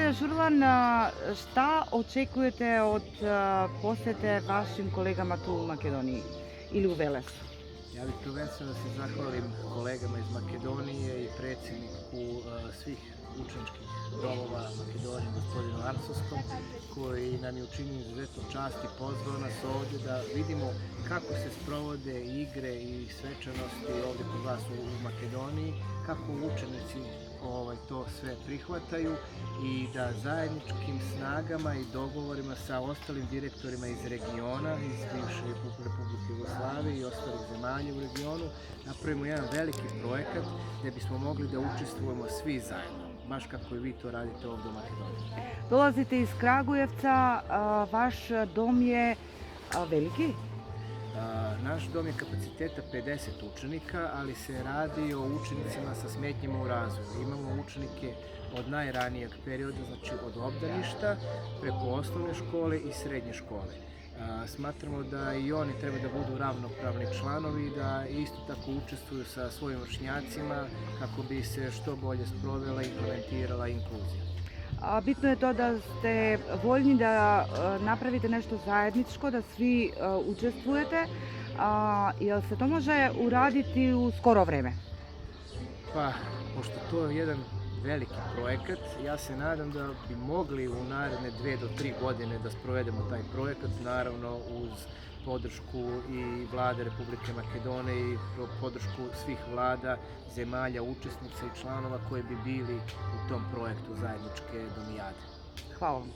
Gospodine Žurlan, šta očekujete od posjete vašim kolegama tu u Makedoniji ili u Velesu? Ja bih prvenstveno da se zahvalim kolegama iz Makedonije i predsjedniku svih učeničkih domova Makedonije, gospodinu Arsovskom, koji nam je učinio izuzetnu čast i pozvao nas ovdje da vidimo kako se sprovode igre i svečanosti ovdje kod vas u Makedoniji, kako učenici to sve prihvataju i da zajedničkim snagama i dogovorima sa ostalim direktorima iz regiona, iz bivše Republike Jugoslavije i ostalih zemalja u regionu, napravimo jedan veliki projekat gdje bismo mogli da učestvujemo svi zajedno, baš kako i vi to radite ovdje u Makedoniji. Dolazite iz Kragujevca, vaš dom je veliki? Naš dom je kapaciteta 50 učenika, ali se radi o učenicima sa smetnjama u razvoju. Imamo učenike od najranijeg perioda, znači od obdaništa, preko osnovne škole i srednje škole. Smatramo da i oni treba da budu ravnopravni članovi i da isto tako učestvuju sa svojim vršnjacima kako bi se što bolje sprovela i implementirala inkluzija. Bitno je to da ste voljni da napravite nešto zajedničko, da svi učestvujete. Jel se to može uraditi u skoro vreme? Pa, pošto to je jedan veliki projekat, ja se nadam da bi mogli u naredne 2 do 3 godine da sprovedemo taj projekat, naravno uz podršku i vlade Republike Makedonije i podršku svih vlada, zemalja, učesnica i članova koji bi bili u tom projektu zajedničke domijade. Hvala vam.